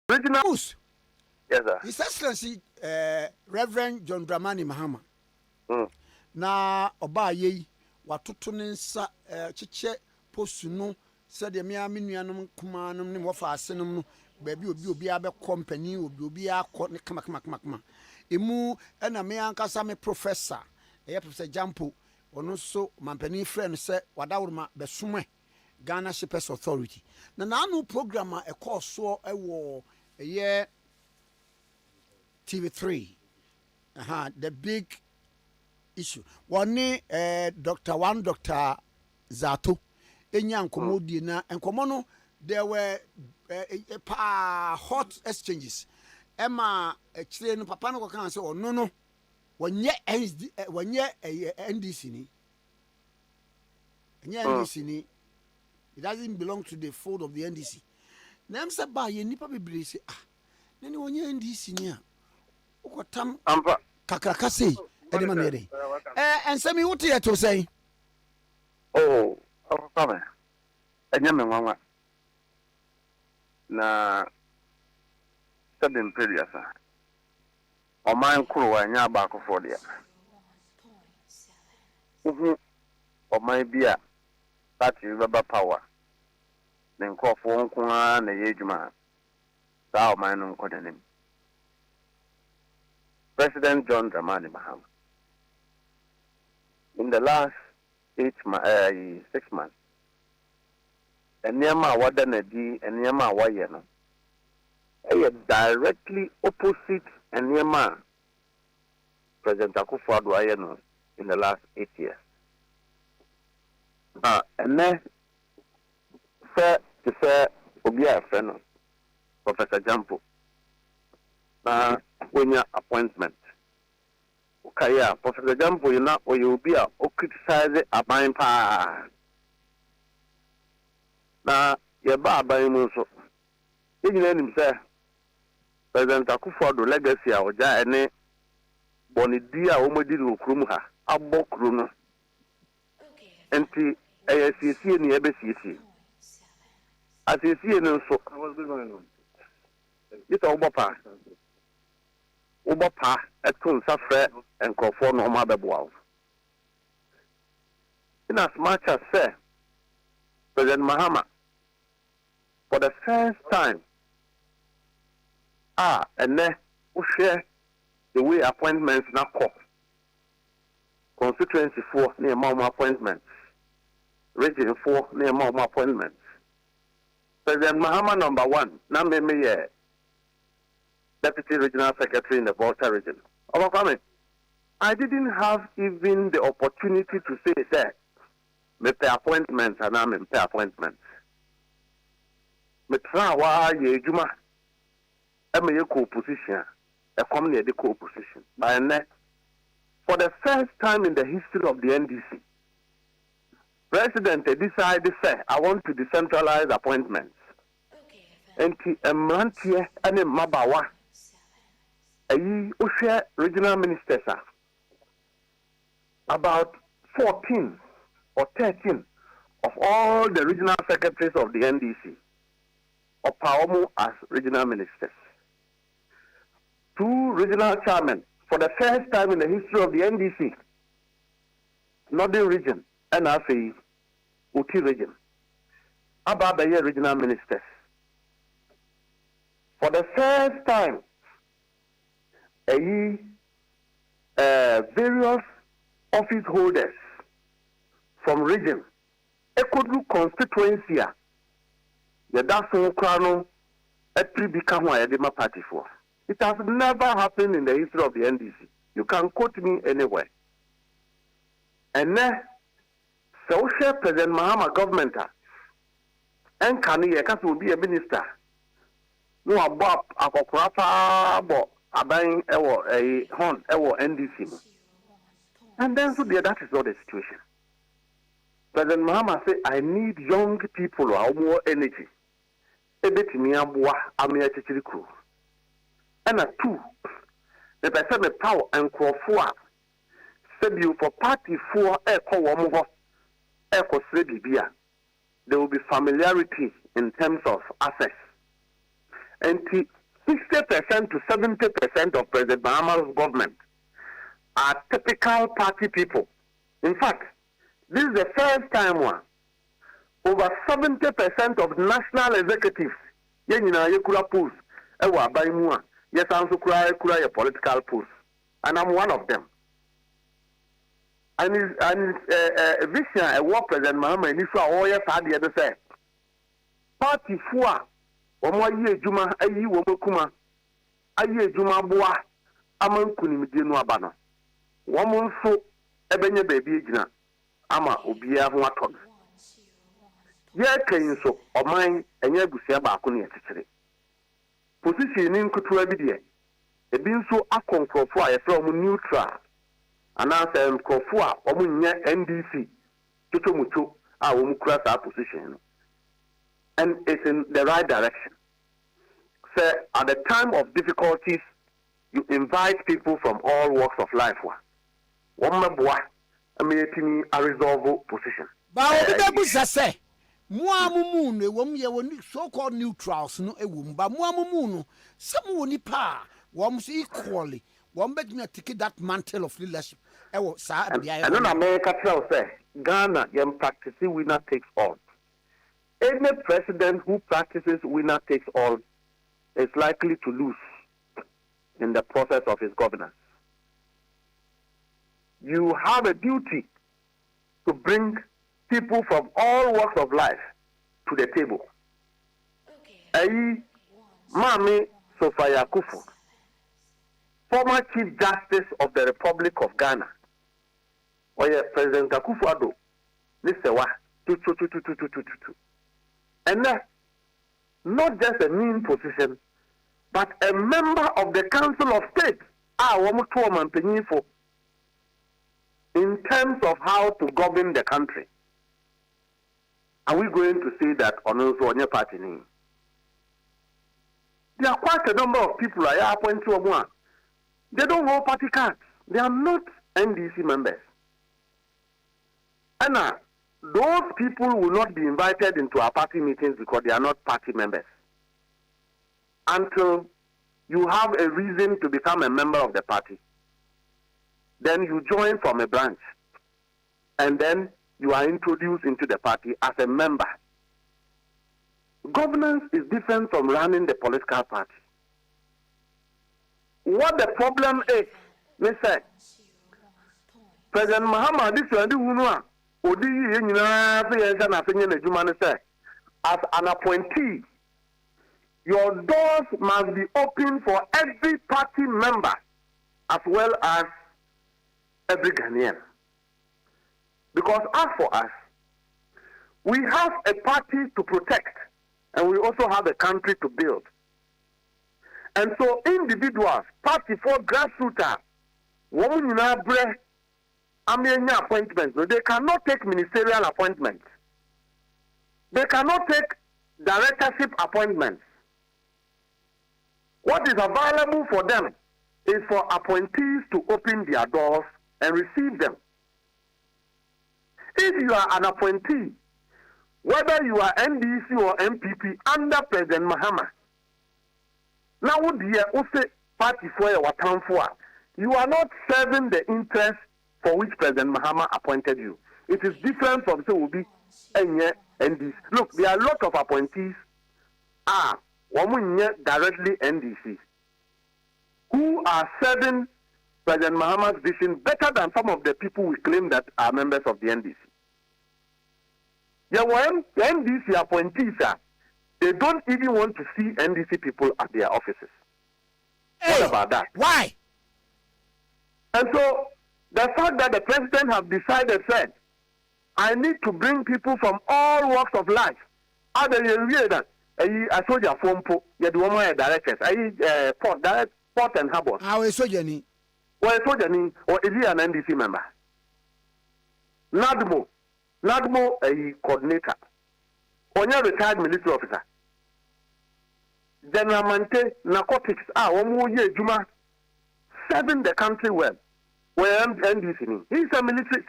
Regional Newz. Yes, sir. His Excellency Reverend John Dramani Mahama. Na oba ye watoto ne nsa kyeche postu no se de me nuanom kumanom ne wofa asenom no baabi obi abe company obi akọ ne kama emu na me ankasa me professor professor Jampo ono so mampani friend se wadawroma besomwe Ghana Shippers Authority na nanu program a ekoso ewo TV3 the big issue one Dr. Zato enya nkomodie na nkomo no there were hot exchanges ema kire no papa no kan say ono no wonye NDC ni NDC ni it doesn't belong to the fold of the NDC na am say ba ye nipa bebre say na ni wonye NDC ni a ukotam kakraka sei edema na yede ensemi wote ye to say Akroma enya me nwanwa na sudden period sa oman kuro wa nya ba akofo dia oman bia party baba power ne nkofo nko na ye adwuma sa oman no nko danim President John Dramani Mahama in the last 6 months enema wada na di enema waye no directly opposite enema President Akufo-Addo aye no in the last 8 years and then fair obi Afenyo Professor Jampo when your appointment okay, Professor Jampo you know or you be a criticize aban pa na ye ba aban mu so yina nim say President Akufo-Addo legacy a oja ene bonidi a omodi ru krum ha abokru no enti ACC ni ebecc asisi no so yita Ubopa etun safre enkofo no ma beboa. In as much as say President Mahama for the first time and then we share the way appointments na call constituency 4 near mom appointments region 4 near mom appointments President Mahama number 1 na me Deputy Regional Secretary in the Volta region. I didn't have even the opportunity to say that me pay appointments and I'm in pay appointments. Me try wa ye juma. Me ye co-opposition. I come near the co-opposition. By next, for the first time in the history of the NDC, President decided to say, I want to decentralize appointments. And Mrantie and Mabawa. Ushe regional ministers about 14 or 13 of all the regional secretaries of the NDC of Paomu as regional ministers. 2 regional chairmen for the first time in the history of the NDC, Northern region and Afenyo Uti region. Ababaye regional ministers. For the first time, various office holders from region, Ekodu constituency, the Dasun Krano, Etribika party for. It has never happened in the history of the NDC. You can quote me anywhere. And then, social President Mahama government, and Kanye will be a minister. No above Akroma Abain ewo NDC. And then so that is not the situation. President Mahama said, I need young people who have more energy. Ebetimi abua amia chichiri crew. And 2, the person the power and crofua said you for party 4 echo womo echo sebibia. There will be familiarity in terms of access. And 60% to 70% of President Mahama's government are typical party people. In fact, this is the first time over 70% of national executives, yekura posts, ewa baimua, yes, also kura political posts, and I'm one of them. And vision a war President Mahama and Isra all yes had the other say. Party four, ye juma ayi womokuma, aye juma boa, aman kunimidino abano. Woman so ebenye baby jina, ama ubia huaton. Ye kayin so oman enye busia baako ne yetire. Position ni nkutu abidie. Ebi nso akonkrofo a yefra omo neutral. Anasa nkrofo a omo nya NDC tutomuto a omo kura sa position. And it's in the right direction. So at the time of difficulties, you invite people from all walks of life. One boy, a resolve position. But Muamumu, one so-called neutrals, no a womb, but Muamumu, some woni pa, one equally, one bet me take that mantle of leadership. I don't America tell say Ghana can practice winner takes all. Any president who practices winner takes all is likely to lose in the process of his governance. You have a duty to bring people from all walks of life to the table. Mami Sophia Kufu, former Chief Justice of the Republic of Ghana, or President Akufo-Addo, Nisewa, and not just a mean position, but a member of the Council of State, in terms of how to govern the country. Are we going to say that on your party name? There are quite a number of people I appoint to one. They don't hold party cards. They are not NDC members. And those people will not be invited into our party meetings because they are not party members. Until you have a reason to become a member of the party. Then you join from a branch. And then you are introduced into the party as a member. Governance is different from running the political party. What the problem is, they say, President Mahama, this is the as an appointee, your doors must be open for every party member as well as every Ghanaian. Because as for us, we have a party to protect and we also have a country to build. And so individuals, party for grassroots, women appointments, they cannot take ministerial appointments. They cannot take directorship appointments. What is available for them is for appointees to open their doors and receive them. If you are an appointee, whether you are NDC or NPP under President Mahama, now would be a party for your town for you are not serving the interest for which President Mahama appointed you. It is different from say will be NDC. Look, there are a lot of appointees directly NDC who are serving President Mahama's vision better than some of the people we claim that are members of the NDC. The NDC appointees they don't even want to see NDC people at their offices. Hey, what about that? Why? And so the fact that the president has decided said, I need to bring people from all walks of life. Other than I saw your phone po, you do my directors. Port and Harbour. How is so Jenny? Well, so Jenny, or is he an NDC member? Nadmo, a coordinator. Or your retired military officer. General Mante, narcotics, Juma, serving the country well. Where NDC, he's a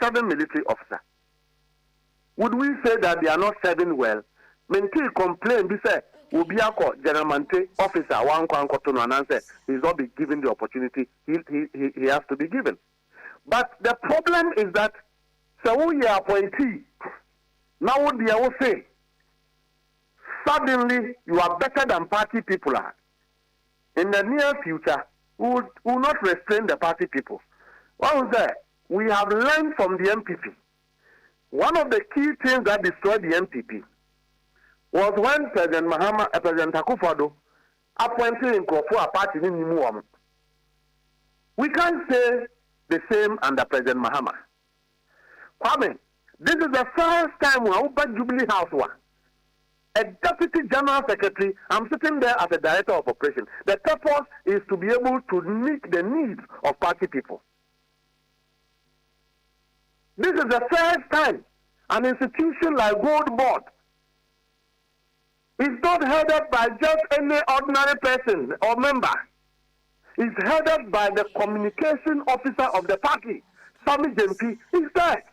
serving military officer. Would we say that they are not serving well? Mente complain, they say, will be a generalmente officer one kwankoto and answer he's not be given the opportunity he has to be given. But the problem is that so we are appointee now what they will say suddenly you are better than party people are. In the near future, we will not restrain the party people. What was that? We have learned from the NPP. One of the key things that destroyed the NPP was when President Akufo-Addo appointed in Krofo a party in Nimuam. We can't say the same under President Mahama. Kwame, this is the first time we are at Jubilee House. A deputy general secretary, I'm sitting there as a director of operation. The purpose is to be able to meet the needs of party people. This is the first time an institution like Gold Board is not headed by just any ordinary person or member. It's headed by the communication officer of the party, Sammy Jempi, is there.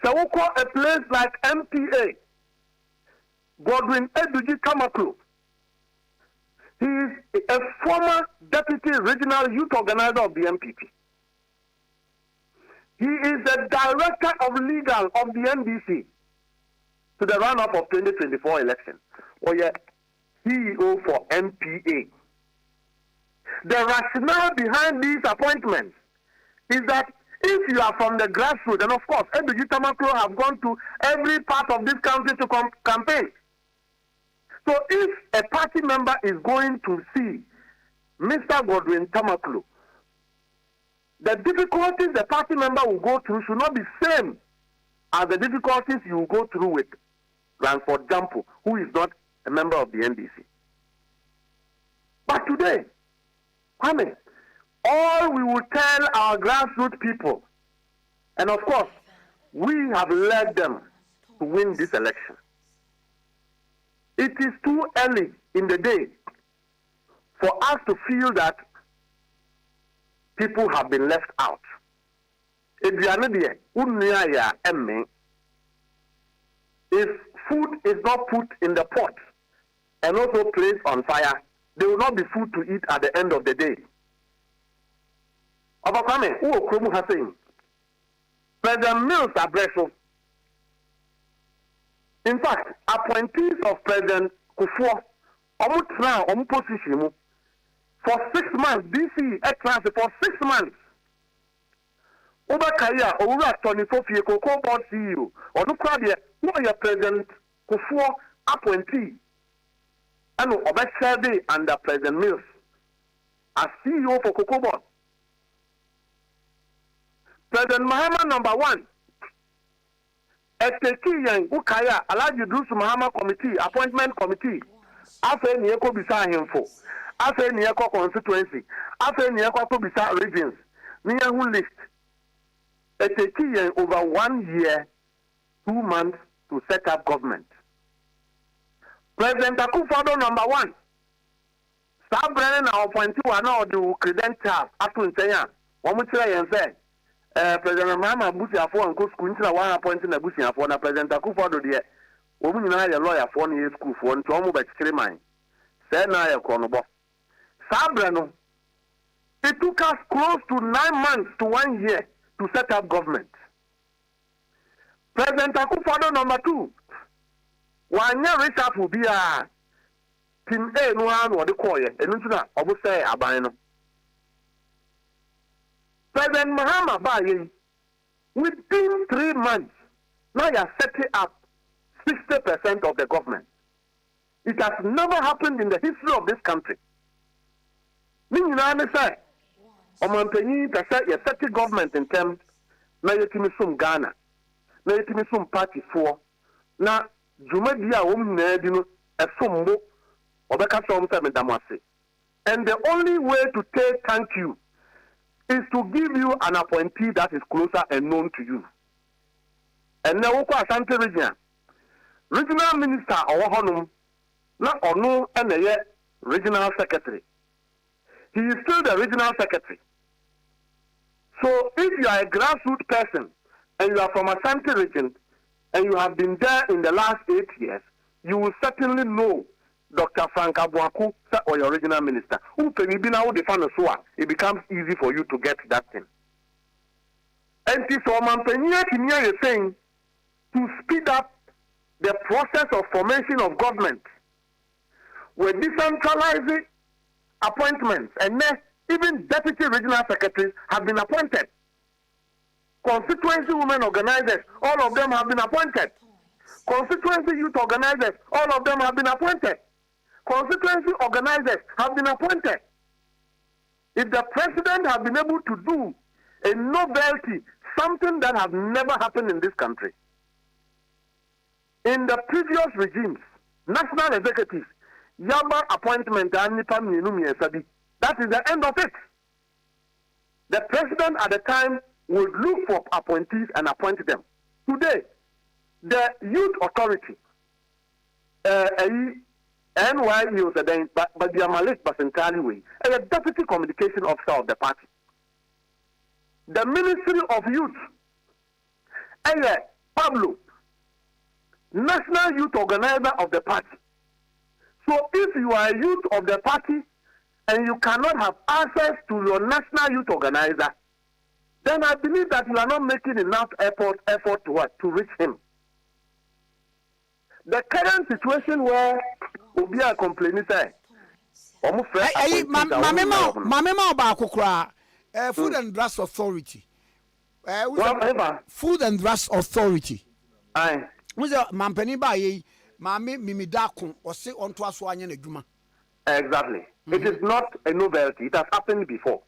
So we call a place like MPA, Godwin Eduji Kamaklu. He is a former deputy regional youth organizer of the NPP. He is the director of legal of the NDC to the run-up of 2024 election. Or yet, CEO for NPA. The rationale behind these appointments is that if you are from the grassroots, and of course, Eduji Kamaklu have gone to every part of this country to campaign. So if a party member is going to see Mr. Godwin Tamaklu, the difficulties the party member will go through should not be same as the difficulties you will go through with Ransford Jampo, who is not a member of the NDC. But today, Kwame, all we will tell our grassroots people, and of course, we have led them to win this election. It is too early in the day for us to feel that people have been left out. If food is not put in the pot and also placed on fire, there will not be food to eat at the end of the day. Abakame, who Akroma has saying, President Mills Abreso. In fact, appointees of President Kufuor, position for 6 months, DC extra for 6 months. Obakaya, Ora Tony Fofie, Coco Board CEO, or no crowd yet, no, President Kufuor appointee. And Obakade under President Mills as CEO for Coco Board. President Mahama number 1. Eteki yang ukaya Alhaji Dusu Mahama committee appointment committee Afenyo ko bisa himfo Afenyo ko constituency Afenyo ko bisa regions niya hu list Eteki yang over 1 year 2 months to set up government. President Akufo-Addo number 1 Sabrina na appointee wa na odu credentials atun tenya wo mu kire yen say President Mahama Busiafo and go school until one appointing a Busiafo and President Akufo-Addo there. Woman and a lawyer for any school for and to almost by 3 months. Said now a chronobo. Sabrano. It took us close to 9 months to 1 year to set up government. President Akufo-Addo number 2. 1 year reshuffle will be a team A no one or the choir and into obu say abano. President Mahama Baye, within 3 months, now you are setting up 60% of the government. It has never happened in the history of this country. Meaning, I say, Omanpenyi, you set the government in terms, now you timi sum Ghana, now you timi sum party for, now Jumadia Nedino, a sumbo, Obeka Somsa Medamasi. And the only way to say thank you is to give you an appointee that is closer and known to you. And now, Asante regional minister or Honum, not Onu and the regional secretary. He is still the regional secretary. So, if you are a grassroots person and you are from Asante region and you have been there in the last 8 years, you will certainly know Dr. Frank Abuaku or your regional minister. It becomes easy for you to get that thing. And this is saying to speed up the process of formation of government. We're decentralizing appointments, and then even deputy regional secretaries have been appointed. Constituency women organizers, all of them have been appointed. Constituency youth organizers, all of them have been appointed. Constituency organizers have been appointed. If the president has been able to do a novelty, something that has never happened in this country. In the previous regimes, national executives, Yaba appointment, that is the end of it. The president at the time would look for appointees and appoint them. Today, the youth authority, NY was but the Malik Basentali way, a deputy communication officer of the party. The Ministry of Youth, Pablo, national youth organizer of the party. So if you are a youth of the party and you cannot have access to your national youth organizer, then I believe that you are not making enough effort to reach him. The current situation where Obia complaining say, Food and Drugs Authority. Food and Drugs Authority. Aye. Mampeni ba ye, mami mimidakun ose onto aso anya na dwuma. Exactly. It is not a novelty. It has happened before.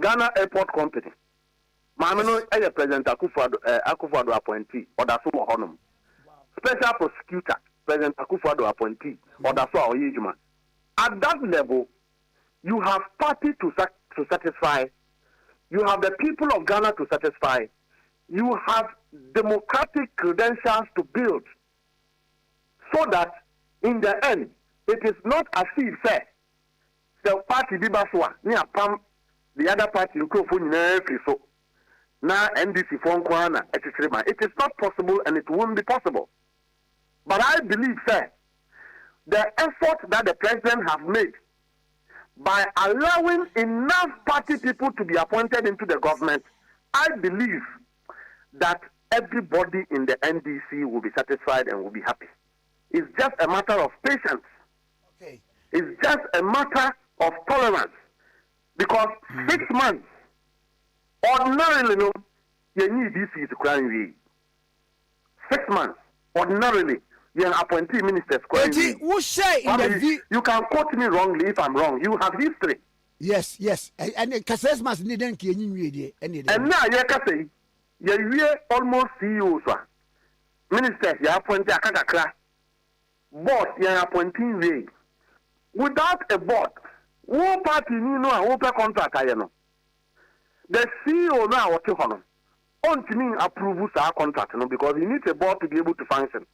Ghana Airport Company. Mameno a President Akufo-Addo appointee or that's so honum. Special prosecutor, President Akufo-Addo appointee or that's so oyejuma. At that level, you have party to satisfy. You have the people of Ghana to satisfy. You have democratic credentials to build. So that in the end, it is not as if say the party Bibaswa, near Pam, the other party you go for so now NDC phone corner, etc. It is not possible and it won't be possible. But I believe, sir, the effort that the president have made by allowing enough party people to be appointed into the government, I believe that everybody in the NDC will be satisfied and will be happy. It's just a matter of patience. Okay. It's just a matter of tolerance. Because 6 months, ordinarily, no, you need this is crying. 6 months, ordinarily, you're an appointee minister crying. You can quote me wrongly if I'm wrong. You have history. Yes. And Kesi must need and now you can say, you almost CEOs, ministers, you appoint a kakakra. Board, you appointing way. Without a board, one party you know a open contract, I know. The CEO now what you want to me approves our contract, you know, because he needs a board to be able to function.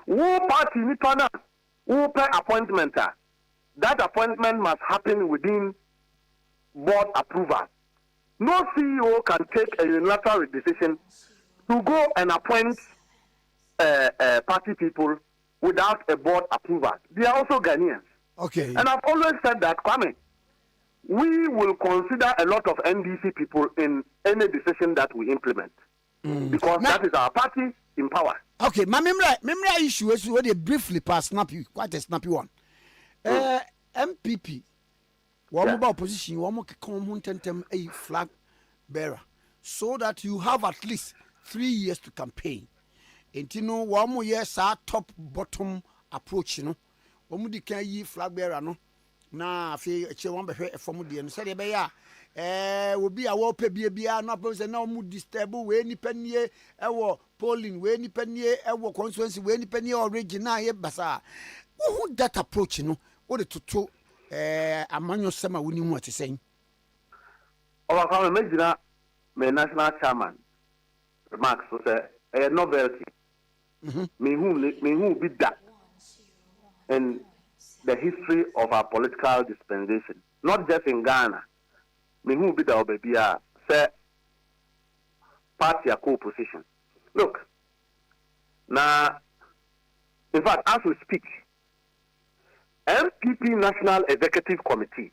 One party need to open appointment. That appointment must happen within board approval. No CEO can take a unilateral decision to go and appoint party people without a board approval. They are also Ghanaians. Okay. And I've always said that, Kwame, we will consider a lot of NDC people in any decision that we implement. Because that is our party in power. Okay, my memory issue is where they briefly pass snappy, quite a snappy one. NPP, one more opposition, one more come a flag bearer, so that you have at least 3 years to campaign. And you know, 1 more year, top bottom approach, you know. One more can ye flag bearer, no. Na fe eche wan be hwe from de no se de be ya obi a wo pe bia no problem na mu disturb we ni panie e wo polling we ni panie e wo constituency we ni panie original ye basa who that approach no o de toto amanyo sema woni hu atesen owa ka me gina me national chairman Max so say a novelty me who be that and the history of our political dispensation, not just in Ghana. Me who be the Obebia, say, party a co-opposition. Look, now, In fact, as we speak, NPP National Executive Committee,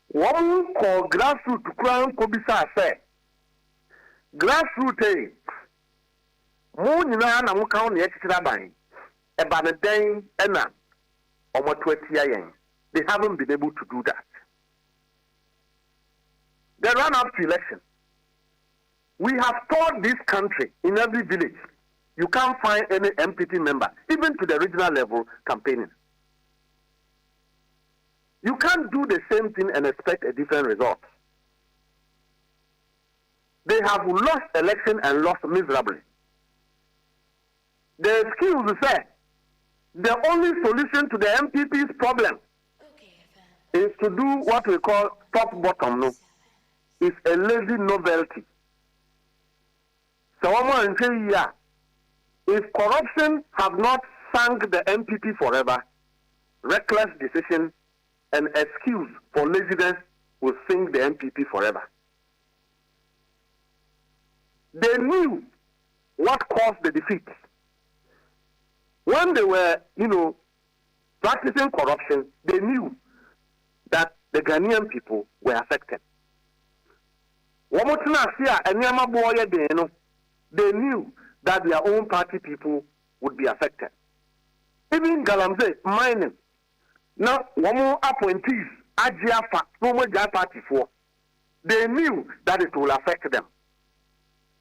one called grassroots crown kobisa say, grassroots mo nyina na mo kan na yekira ban e ba ne den na omoto atia yen. They haven't been able to do that. They ran up to election. We have toured this country in every village. You can't find any MPP member, even to the regional level, campaigning. You can't do the same thing and expect a different result. They have lost election and lost miserably. The excuse say the only solution to the MPP's problem is to do what we call top-bottom. No, it's a lazy novelty. So one say, yeah, if corruption have not sunk the MPP forever, reckless decision and excuse for laziness will sink the MPP forever. They knew what caused the defeat. When they were, practicing corruption, they knew that the Ghanaian people were affected. They knew that their own party people would be affected. Even Galamsey, mining, now one more appointees, Ajiafa, no more party for. They knew that it will affect them.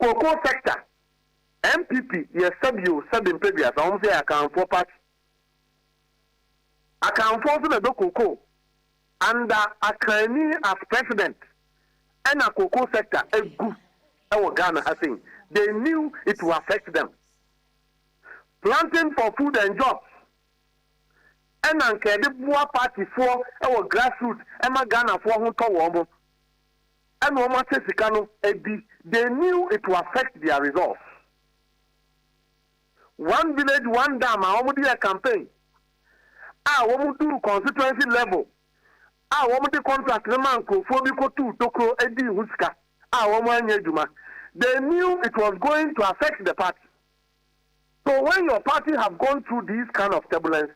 Cocoa sector, MPP, yes, sub previous, I won't say account for party. Account for the cocoa under Akroma as president and a cocoa sector, a good, our Ghana, I think. They knew it will affect them. Planting for food and jobs. And the party for our grassroots, Emma Ghana for Honto and Woma Sesikano, they knew it will affect their results. One village, one dam, I want to campaign. I want to do constituency level. I want to contract the man, Kofobiko to Toko, Edi Huska. I want to They knew it was going to affect the party. So when your party have gone through these kind of turbulence,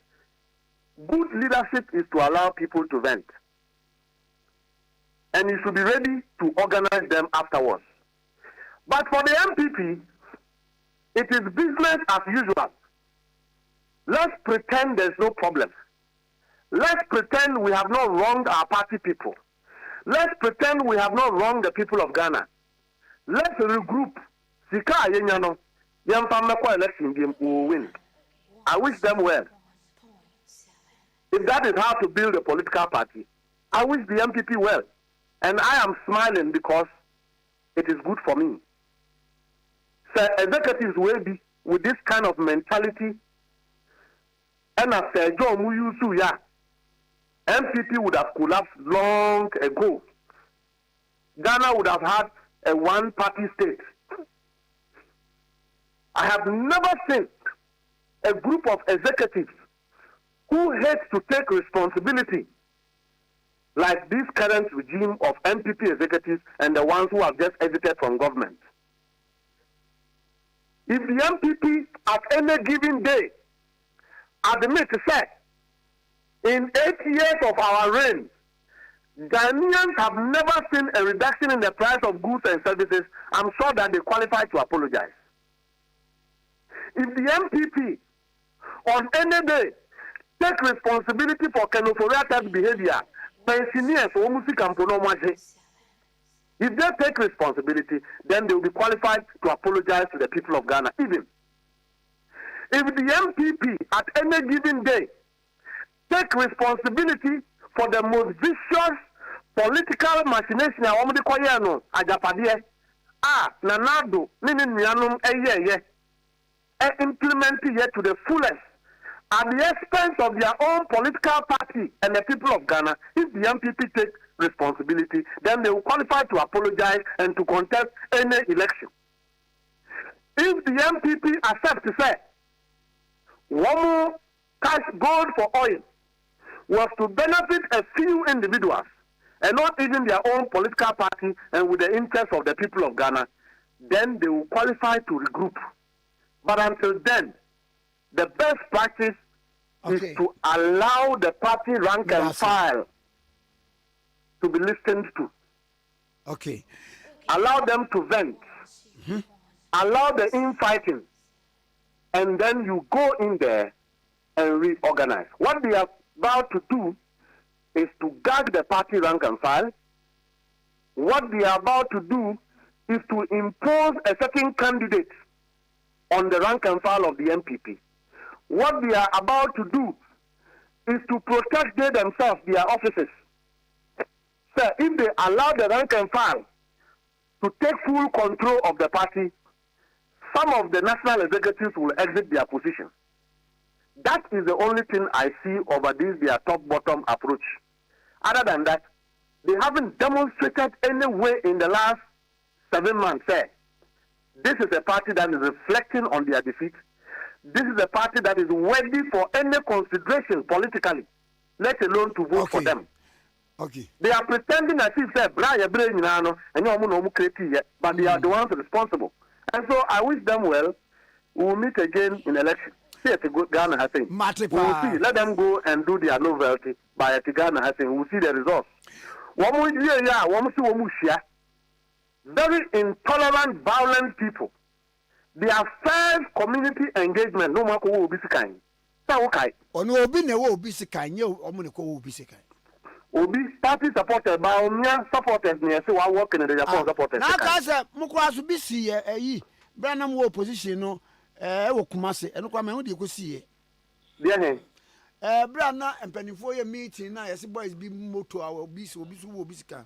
good leadership is to allow people to vent. And you should be ready to organize them afterwards. But for the MPP, it is business as usual. Let's pretend there's no problem. Let's pretend we have not wronged our party people. Let's pretend we have not wronged the people of Ghana. Let's regroup. Sika yenyano, yamfameko election game will win. I wish them well. If that is how to build a political party, I wish the MPP well. And I am smiling because it is good for me. So executives will be with this kind of mentality. And as John Muyusu, yeah, MPP would have collapsed long ago. Ghana would have had a one-party state. I have never seen a group of executives who hate to take responsibility like this current regime of NPP executives and the ones who have just exited from government. If the MPP at any given day admit to say, in 8 years of our reign, Ghanaians have never seen a reduction in the price of goods and services, I'm sure that they qualify to apologize. If the MPP on any day take responsibility for Kenoforiata's behavior, pensioners or music and if they take responsibility, then they will be qualified to apologize to the people of Ghana. Even if the MPP at any given day take responsibility for the most vicious political machination ajapade nanado nini nuanom implement it to the fullest at the expense of their own political party and the people of Ghana. If the MPP take responsibility, then they will qualify to apologize and to contest any election. If the MPP accept to say one more cash gold for oil was to benefit a few individuals and not even their own political party and with the interest of the people of Ghana, then they will qualify to regroup. But until then, the best practice is to allow the party rank and file to be listened to. Okay. Allow them to vent. Allow the infighting. And then you go in there and reorganize. What they are about to do is to gag the party rank and file. What they are about to do is to impose a certain candidate on the rank and file of the NPP. What they are about to do is to protect they themselves, their offices. So if they allow the rank and file to take full control of the party, some of the national executives will exit their position. That is the only thing I see over this, their top-bottom approach. Other than that, they haven't demonstrated any way in the last 7 months. This is a party that is reflecting on their defeat. This is a party that is ready for any consideration politically, let alone to vote for them. Okay. They are pretending as if but they are the ones responsible. And so I wish them well. We will meet again in election. See if Ghana has saying. We will see. Let them go and do their novelty by Ghana has saying. We will see the results. Very intolerant, violent people. Their first community engagement, no matter who will be kind. So okay. Ono obi ne wo obi sikan ye omo ko obi sikan. Obi party supported by Omia supporters near so I work in the Japan supporters. Na ka say mukwa so bi si eyi branam wo opposition no wo kumase eno kwa me hu de ko si ye. There Brana empanifo ye meeting na yes boys bi moto a obi so wo obi sikan.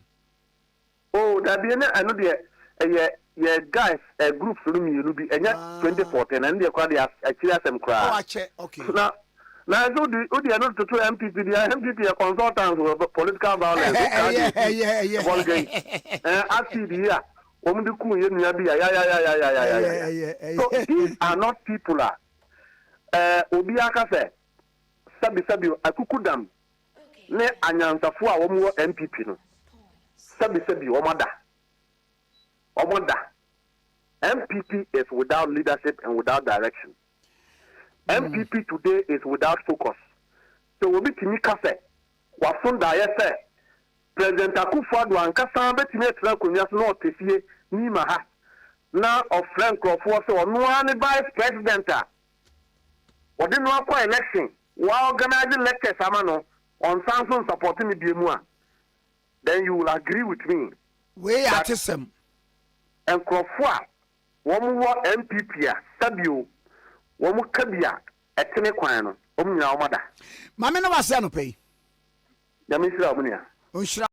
Oh, that be I know the guys groups room you be 2014 and they call the actually some crowd. Oh, okay. Now so the not to MPP the MPP consultants were political violence. Yeah. ACD so these are not people Obi Akase sabi akukudam ne anyansafo a wo MPP no sabi omoda MPP is without leadership and without direction. MPP today is without focus. So we be timi kase wasonda yese President Akufo-Addo ankasa betimi etra konwa so no tefie ni ma ha na of Frank Crawford so no ani vice president a odi no akwa election wa organize lectures amano on Samson supporting me biemu a then you will agree with me. We atisem and Crawford wo MPP a sabio wo mu kabia etene kwan no nyina wo mada mame na wase no pay ya misira omunia onhira